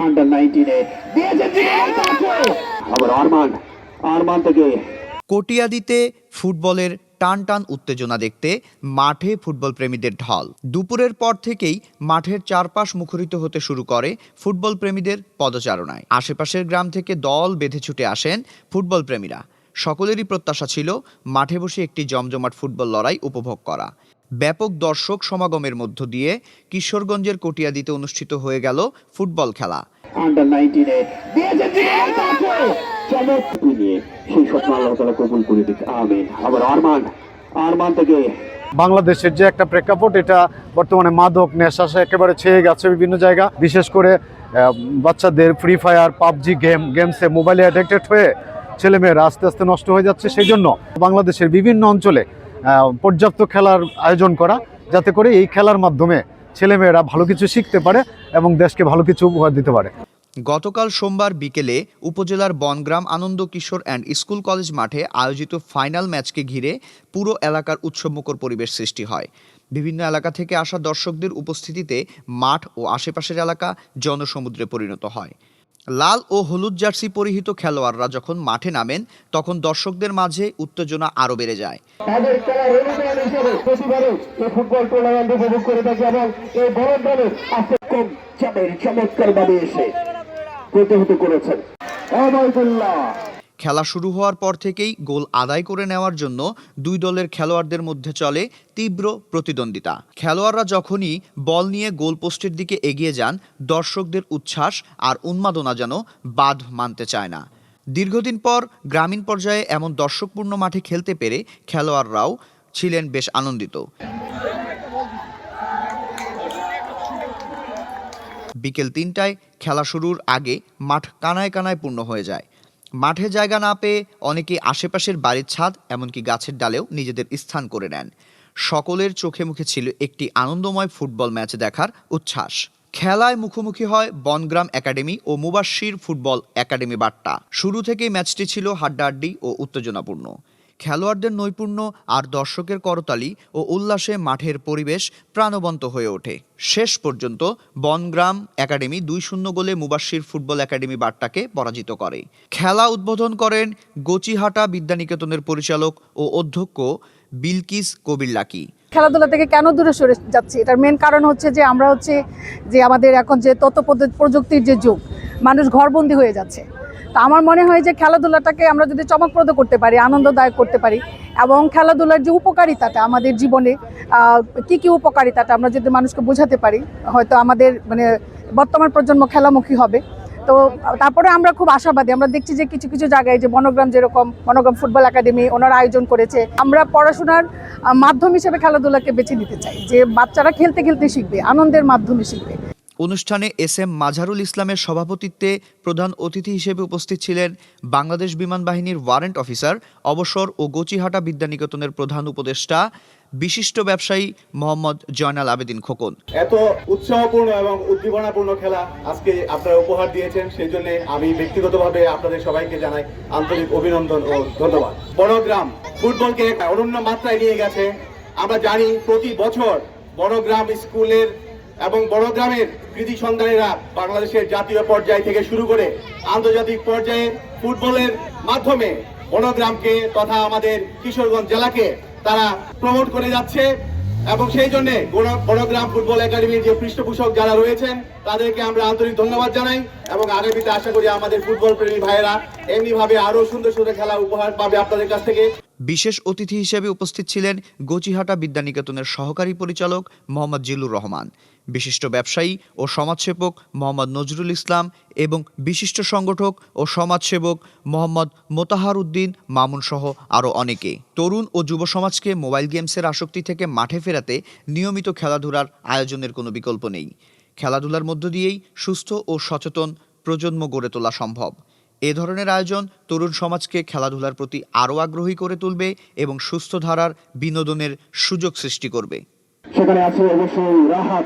Under 19 আবার আরমান থেকে কটিয়াদীতে ফুটবলের টান টান উত্তেজনা দেখতে মাঠে ফুটবল প্রেমীদের ঢল। দুপুরের পর থেকেই মাঠের চারপাশ মুখরিত হতে শুরু করে ফুটবল প্রেমীদের পদচারণায়। আশেপাশের গ্রাম থেকে দল বেঁধে ছুটে আসেন ফুটবল প্রেমীরা। সকলেরই প্রত্যাশা ছিল মাঠে বসে একটি জমজমাট ফুটবল লড়াই উপভোগ করা। ব্যাপক দর্শক সমাগমের মধ্য দিয়ে কিশোরগঞ্জের কটিয়াদীতে অনুষ্ঠিত হয়ে গেল ফুটবল খেলা। আন্ডার 19 আরমান থেকে বাংলাদেশের যে একটা প্রেক্ষাপট, এটা বর্তমানে মাদক নেশা একেবারে ছেয়ে গেছে বিভিন্ন জায়গা। বিশেষ করে বাচ্চাদের ফ্রি ফায়ার, পাবজি গেমসে মোবাইলে অ্যাডিক্টেড হয়ে ছেলেমেয়েরা আস্তে আস্তে নষ্ট হয়ে যাচ্ছে। সেই জন্য বাংলাদেশের বিভিন্ন অঞ্চলে পর্যাপ্ত খেলার আয়োজন করা, যাতে করে এই খেলার মাধ্যমে ছেলেমেয়েরা ভালো কিছু শিখতে পারে এবং দেশকে ভালো কিছু উপহার দিতে পারে। গতকাল সোমবার বিকেলে উপজেলার বনগ্রাম আনন্দ কিশোর অ্যান্ড স্কুল কলেজ মাঠে আয়োজিত ফাইনাল ম্যাচকে ঘিরে পুরো এলাকার উৎসবমুখর পরিবেশ সৃষ্টি হয়। বিভিন্ন এলাকা থেকে আসা দর্শকদের উপস্থিতিতে মাঠ ও আশেপাশের এলাকা জনসমুদ্রে পরিণত হয়। লাল ও হলুদ জার্সি পরিহিত খেলোয়াড়রা যখন মাঠে নামেন, তখন দর্শকদের মাঝে উত্তেজনা আরও বেড়ে যায়। ফুটবল টুর্নামেন্ট উপভোগ করে থাকি এবং এই বড় দলের চমৎকারভাবে এসে প্রতিহত করেছেন ওবায়দুল্লাহ। খেলা শুরু হওয়ার পর থেকেই গোল আদায় করে নেওয়ার জন্য দুই দলের খেলোয়াড়দের মধ্যে চলে তীব্র প্রতিদ্বন্দ্বিতা। খেলোয়াড়রা যখনই বল নিয়ে গোলপোস্টের দিকে এগিয়ে যান, দর্শকদের উচ্ছ্বাস আর উন্মাদনা যেন বাঁধ মানতে চায় না। দীর্ঘদিন পর গ্রামীণ পর্যায়ে এমন দর্শকপূর্ণ মাঠে খেলতে পেরে খেলোয়াড়রাও ছিলেন বেশ আনন্দিত। বিকেল ৩টায় খেলা শুরুর আগে মাঠ কানায় কানায় পূর্ণ হয়ে যায়। মাঠে জায়গা না পেয়ে অনেকে আশেপাশের বাড়ির ছাদ, এমনকি গাছের ডালেও নিজেদের স্থান করে নেন। সকলের চোখে মুখে ছিল একটি আনন্দময় ফুটবল ম্যাচ দেখার উচ্ছ্বাস। খেলায় মুখোমুখি হয় বনগ্রাম একাডেমি ও মুবাশশির ফুটবল একাডেমি বাট্টা। শুরু থেকেই ম্যাচটি ছিল হাড্ডাহাড্ডি ও উত্তেজনাপূর্ণ। খেলোয়াড়দের নৈপুণ্য আর দর্শকের করতালি ও উল্লাসে মাঠের পরিবেশ প্রাণবন্ত হয়ে ওঠে। শেষ পর্যন্ত বনগ্রাম একাডেমি 2-0 গোলে মুবাশশির ফুটবল একাডেমি বাট্টাকে পরাজিত করে। খেলা উদ্বোধন করেন গচিহাটা বিদ্যানিকেতনের পরিচালক ও অধ্যক্ষ বিলকিস কবির লাকি। খেলাধুলা থেকে কেন দূরে সরে যাচ্ছে, এটার মেন কারণ হচ্ছে যে আমরা যে আমাদের এখন যে তথ্য প্রযুক্তির যে যুগ, মানুষ ঘরবন্দি হয়ে যাচ্ছে। তা আমার মনে হয় যে খেলাধুলাটাকে আমরা যদি চমকপ্রদ করতে পারি, আনন্দদায়ক করতে পারি, এবং খেলাধুলার যে উপকারিতাটা আমাদের জীবনে কি উপকারিতাটা আমরা যদি মানুষকে বোঝাতে পারি, হয়তো আমাদের বর্তমান প্রজন্ম খেলামুখী হবে। তো তারপরে আমরা খুব আশাবাদী। আমরা দেখছি যে কিছু কিছু জায়গায় যে বনগ্রাম ফুটবল একাডেমি ওনারা আয়োজন করেছে। আমরা পড়াশোনার মাধ্যম হিসেবে খেলাধুলাকে বেছে নিতে চাই, যে বাচ্চারা খেলতে খেলতে শিখবে, আনন্দের মাধ্যমে শিখবে। অনুষ্ঠানে এস.এম. মাঝারুল ইসলামের সভাপতিত্বে প্রধান অতিথি হিসেবে উপস্থিত ছিলেন বাংলাদেশ বিমান বাহিনীর ওয়ারেন্ট অফিসার, অবসর ও গচিহাটা বিদ্যানিকেতনের প্রধান উপদেষ্টা, বিশিষ্ট ব্যবসায়ী মোহাম্মদ জয়নাল আবেদিন খোকন। এত উৎসাহপূর্ণ এবং উদ্দীপনাপূর্ণ খেলা আজকে আপনারা উপহার দিয়েছেন, সেই জন্য আমি ব্যক্তিগতভাবে আপনাদের সবাইকে জানাই আন্তরিক অভিনন্দন ও ধন্যবাদ। বনগ্রাম ফুটবলকে অনন্য মাত্রায় নিয়ে গেছে। আমরা জানি প্রতি বছর বনগ্রাম স্কুলের এবং বড়গ্রামের কৃতি সন্তানেরা বাংলাদেশের জাতীয় পর্যায় থেকে শুরু করে আন্তর্জাতিক পর্যায়ে ফুটবলের মাধ্যমে বনগ্রামকে তথা আমাদের কিশোরগঞ্জ জেলাকে তারা প্রমোট করে যাচ্ছে। এবং সেই জন্য বনগ্রাম ফুটবল একাডেমির যে পৃষ্ঠপোষক যারা রয়েছেন তাদেরকে আমরা আন্তরিক ধন্যবাদ জানাই এবং আগামীতে আশা করি আমাদের ফুটবল প্রেমী ভাইয়েরা এমনিভাবে আরো সুন্দর সুন্দর খেলা উপহার পাবে আপনাদের কাছ থেকে। বিশেষ অতিথি হিসেবে উপস্থিত ছিলেন গচিহাটা বিদ্যানিকেতনের সহকারী পরিচালক মোহাম্মদ জিল্লুর রহমান, বিশিষ্ট ব্যবসায়ী ও সমাজসেবক মোহাম্মদ নজরুল ইসলাম এবং বিশিষ্ট সংগঠক ও সমাজসেবক মোহাম্মদ মোতাহার উদ্দিন মামুন সহ আরও অনেকে। তরুণ ও যুব সমাজকে মোবাইল গেমসের আসক্তি থেকে মাঠে ফেরাতে নিয়মিত খেলাধুলার আয়োজনের কোনো বিকল্প নেই। খেলাধুলার মধ্য দিয়েই সুস্থ ও সচেতন প্রজন্ম গড়ে তোলা সম্ভব। এ ধরনের আয়োজন তরুণ সমাজকে খেলাধুলার প্রতি আরও আগ্রহী করে তুলবে এবং সুস্থ ধারার বিনোদনের সুযোগ সৃষ্টি করবে। সেখানে আছে অবশ্যই রাহাত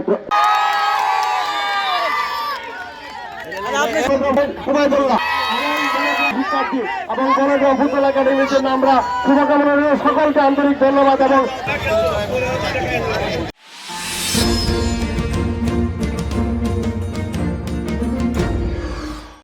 এবং বনগ্রাম ফুটবল একাডেমির জন্য আমরা শুভকামনা সকলকে আন্তরিক ধন্যবাদ এবং